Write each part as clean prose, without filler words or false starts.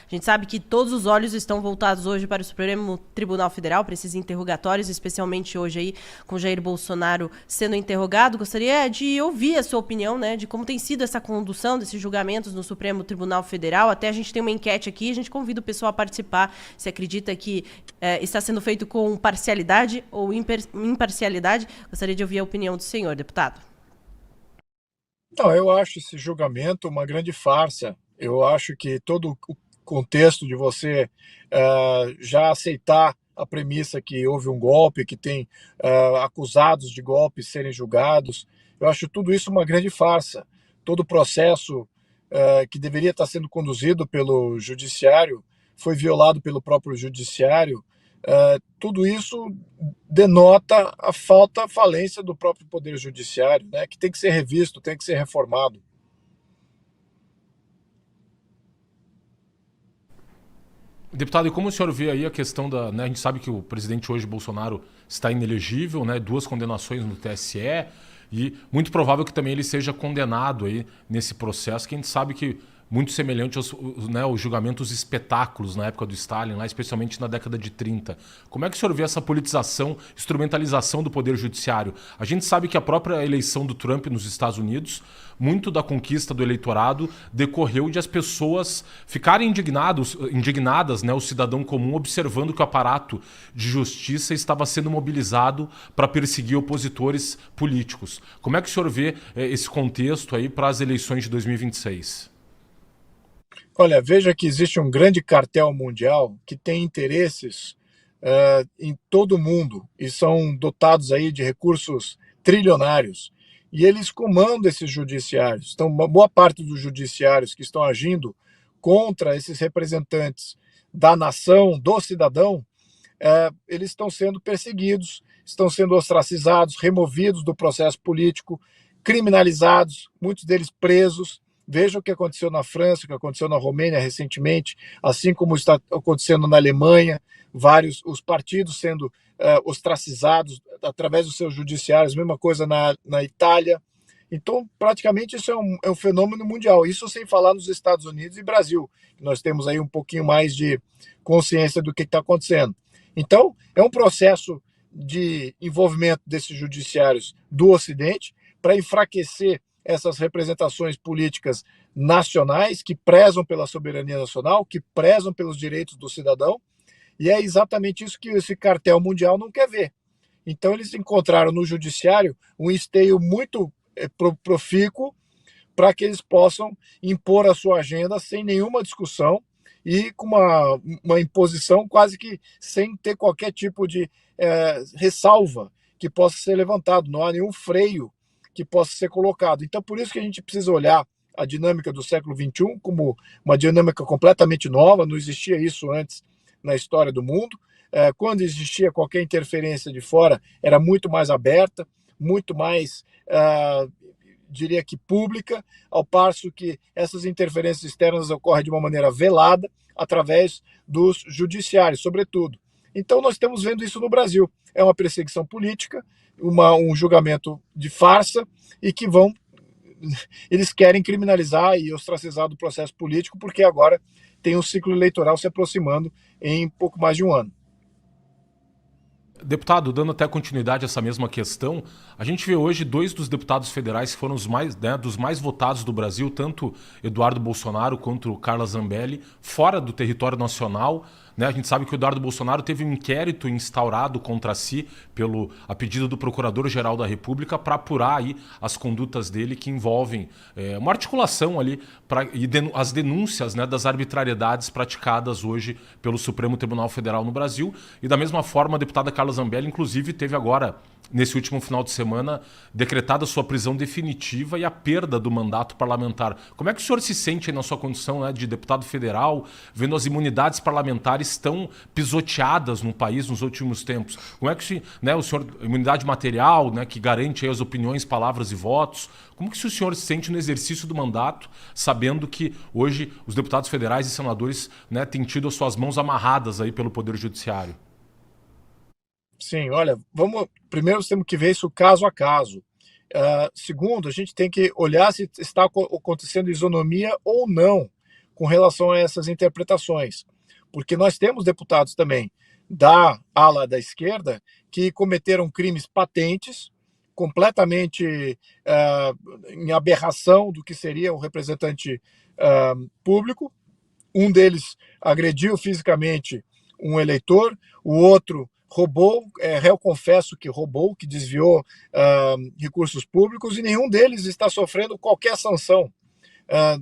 A gente sabe que todos os olhos estão voltados hoje para o Supremo Tribunal Federal, para esses interrogatórios, especialmente hoje aí com Jair Bolsonaro sendo interrogado. Gostaria de ouvir a sua opinião, né, de como tem sido essa condução desses julgamentos no Supremo Tribunal Federal. Até a gente tem uma enquete aqui, a gente convida o pessoal a participar, se acredita que está sendo feito com parcialidade ou imparcialidade. Gostaria de ouvir a opinião do senhor, deputado. Não, eu acho esse julgamento uma grande farsa. Eu acho que todo o contexto de você já aceitar a premissa que houve um golpe, que tem acusados de golpe serem julgados, eu acho tudo isso uma grande farsa. Todo o processo que deveria estar sendo conduzido pelo judiciário foi violado pelo próprio judiciário. Tudo isso denota a falência do próprio Poder Judiciário, né, que tem que ser revisto, tem que ser reformado. Deputado, e como o senhor vê aí a questão da... Né, a gente sabe que o presidente hoje, Bolsonaro, está inelegível, né, 2 condenações no TSE, e muito provável que também ele seja condenado aí nesse processo, que a gente sabe que muito semelhante aos julgamentos espetáculos na época do Stalin, lá, especialmente na década de 30. Como é que o senhor vê essa politização, instrumentalização do Poder Judiciário? A gente sabe que a própria eleição do Trump nos Estados Unidos, muito da conquista do eleitorado decorreu de as pessoas ficarem indignadas, né, o cidadão comum, observando que o aparato de justiça estava sendo mobilizado para perseguir opositores políticos. Como é que o senhor vê esse contexto aí para as eleições de 2026? Olha, veja que existe um grande cartel mundial que tem interesses em todo o mundo e são dotados aí de recursos trilionários. E eles comandam esses judiciários. Então, uma boa parte dos judiciários que estão agindo contra esses representantes da nação, do cidadão, eles estão sendo perseguidos, estão sendo ostracizados, removidos do processo político, criminalizados, muitos deles presos. Veja o que aconteceu na França, o que aconteceu na Romênia recentemente, assim como está acontecendo na Alemanha, vários os partidos sendo ostracizados através dos seus judiciários, mesma coisa na Itália. Então, praticamente, isso é um fenômeno mundial. Isso sem falar nos Estados Unidos e Brasil, que nós temos aí um pouquinho mais de consciência do que está acontecendo. Então, é um processo de envolvimento desses judiciários do Ocidente para enfraquecer essas representações políticas nacionais que prezam pela soberania nacional, que prezam pelos direitos do cidadão, e é exatamente isso que esse cartel mundial não quer ver. Então eles encontraram no judiciário um esteio muito profícuo para que eles possam impor a sua agenda sem nenhuma discussão e com uma imposição quase que sem ter qualquer tipo de ressalva que possa ser levantado, não há nenhum freio que possa ser colocado. Então, por isso que a gente precisa olhar a dinâmica do século XXI como uma dinâmica completamente nova, não existia isso antes na história do mundo. Quando existia qualquer interferência de fora, era muito mais aberta, muito mais, diria que pública, ao passo que essas interferências externas ocorrem de uma maneira velada, através dos judiciários, sobretudo. Então, nós estamos vendo isso no Brasil. É uma perseguição política, um julgamento de farsa e que eles querem criminalizar e ostracizar do processo político porque agora tem um ciclo eleitoral se aproximando em pouco mais de um ano. Deputado, dando até continuidade a essa mesma questão, a gente vê hoje 2 dos deputados federais que foram dos mais votados do Brasil, tanto Eduardo Bolsonaro quanto Carla Zambelli, fora do território nacional. Né? A gente sabe que o Eduardo Bolsonaro teve um inquérito instaurado contra si a pedido do Procurador-Geral da República para apurar aí as condutas dele que envolvem uma articulação ali e as denúncias, né, das arbitrariedades praticadas hoje pelo Supremo Tribunal Federal no Brasil. E da mesma forma, a deputada Carla Zambelli, inclusive, teve agora, nesse último final de semana, decretada sua prisão definitiva e a perda do mandato parlamentar. Como é que o senhor se sente aí na sua condição, né, de deputado federal, vendo as imunidades parlamentares tão pisoteadas no país nos últimos tempos? Como é que o senhor, imunidade material, né, que garante aí as opiniões, palavras e votos, como que o senhor se sente no exercício do mandato, sabendo que hoje os deputados federais e senadores, né, têm tido as suas mãos amarradas aí pelo Poder Judiciário? Sim, olha, primeiro temos que ver isso caso a caso. Segundo, a gente tem que olhar se está acontecendo isonomia ou não com relação a essas interpretações, porque nós temos deputados também da ala da esquerda que cometeram crimes patentes, completamente em aberração do que seria o representante público. Um deles agrediu fisicamente um eleitor, o outro roubou, réu confesso que roubou, que desviou recursos públicos, e nenhum deles está sofrendo qualquer sanção.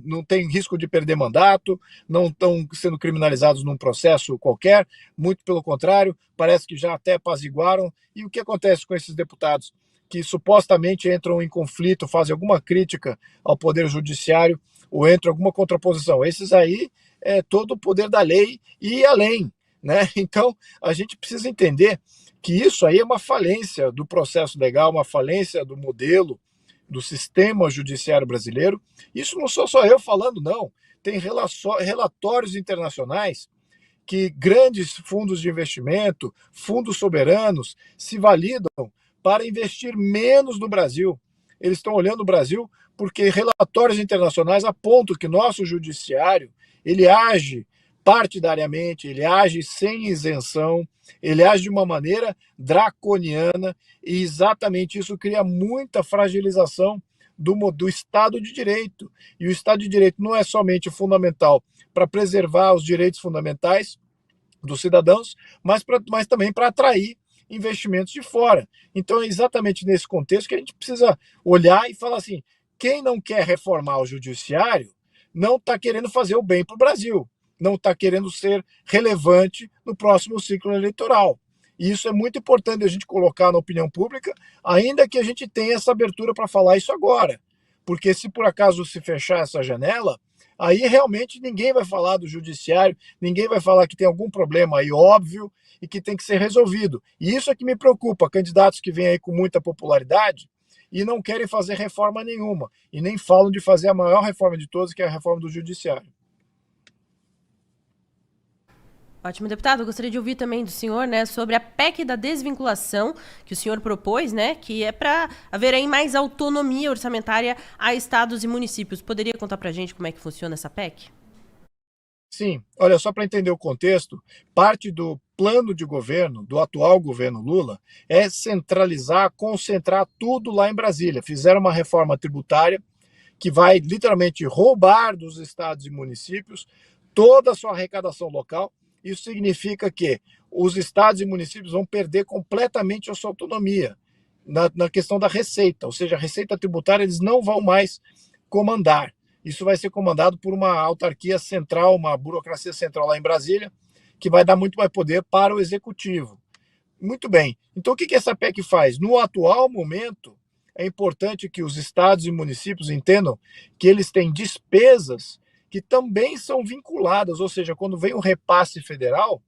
Não tem risco de perder mandato, não estão sendo criminalizados num processo qualquer, muito pelo contrário, parece que já até apaziguaram. E o que acontece com esses deputados que supostamente entram em conflito, fazem alguma crítica ao Poder Judiciário ou entram em alguma contraposição? Esses aí é todo o poder da lei e além, né? Então, a gente precisa entender que isso aí é uma falência do processo legal, uma falência do modelo do sistema judiciário brasileiro. Isso não sou só eu falando, não. Tem relatórios internacionais que grandes fundos de investimento, fundos soberanos, se validam para investir menos no Brasil. Eles estão olhando o Brasil porque relatórios internacionais apontam que nosso judiciário ele age partidariamente, ele age sem isenção, ele age de uma maneira draconiana, e exatamente isso cria muita fragilização do Estado de Direito. E o Estado de Direito não é somente fundamental para preservar os direitos fundamentais dos cidadãos, mas também para atrair investimentos de fora. Então é exatamente nesse contexto que a gente precisa olhar e falar assim, quem não quer reformar o judiciário não está querendo fazer o bem para o Brasil, não está querendo ser relevante no próximo ciclo eleitoral. E isso é muito importante a gente colocar na opinião pública, ainda que a gente tenha essa abertura para falar isso agora. Porque se por acaso se fechar essa janela, aí realmente ninguém vai falar do judiciário, ninguém vai falar que tem algum problema aí óbvio e que tem que ser resolvido. E isso é que me preocupa, candidatos que vêm aí com muita popularidade e não querem fazer reforma nenhuma, e nem falam de fazer a maior reforma de todas, que é a reforma do judiciário. Ótimo, deputado. Eu gostaria de ouvir também do senhor, né, sobre a PEC da desvinculação que o senhor propôs, né, que é para haver aí mais autonomia orçamentária a estados e municípios. Poderia contar para a gente como é que funciona essa PEC? Sim, olha, só para entender o contexto, parte do plano de governo, do atual governo Lula, é centralizar, concentrar tudo lá em Brasília. Fizeram uma reforma tributária que vai literalmente roubar dos estados e municípios toda a sua arrecadação local. Isso significa que os estados e municípios vão perder completamente a sua autonomia na questão da receita, ou seja, a receita tributária eles não vão mais comandar. Isso vai ser comandado por uma autarquia central, uma burocracia central lá em Brasília, que vai dar muito mais poder para o executivo. Muito bem. Então, o que essa PEC faz? No atual momento, é importante que os estados e municípios entendam que eles têm despesas que também são vinculadas, ou seja, quando vem um repasse federal,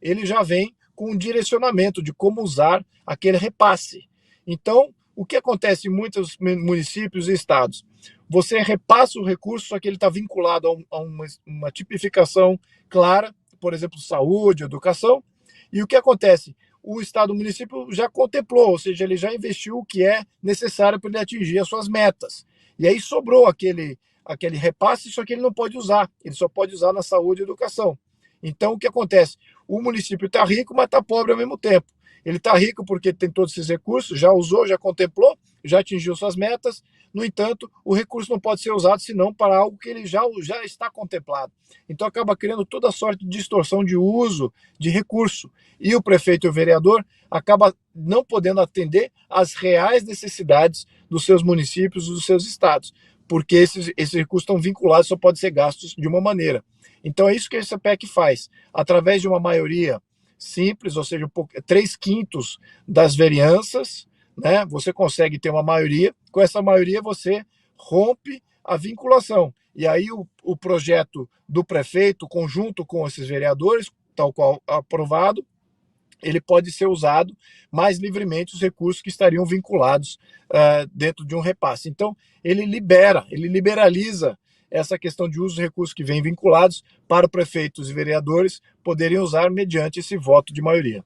ele já vem com um direcionamento de como usar aquele repasse. Então, o que acontece em muitos municípios e estados? Você repassa o recurso, só que ele está vinculado a uma tipificação clara, por exemplo, saúde, educação, e o que acontece? O estado, o município já contemplou, ou seja, ele já investiu o que é necessário para ele atingir as suas metas. E aí sobrou aquele repasse, só que ele não pode usar, ele só pode usar na saúde e educação. Então, o que acontece? O município está rico, mas está pobre ao mesmo tempo. Ele está rico porque tem todos esses recursos, já usou, já contemplou, já atingiu suas metas. No entanto, o recurso não pode ser usado senão para algo que ele já está contemplado. Então, acaba criando toda sorte de distorção de uso de recurso. E o prefeito e o vereador acaba não podendo atender às reais necessidades dos seus municípios, dos seus estados, porque esses recursos estão vinculados, só podem ser gastos de uma maneira. Então, é isso que essa PEC faz. Através de uma maioria simples, ou seja, 3/5 das vereanças, né, você consegue ter uma maioria. Com essa maioria, você rompe a vinculação. E aí, o projeto do prefeito, conjunto com esses vereadores, tal qual aprovado, ele pode ser usado mais livremente os recursos que estariam vinculados dentro de um repasse. Então, ele liberaliza essa questão de uso de recursos que vêm vinculados para prefeitos e vereadores poderem usar mediante esse voto de maioria.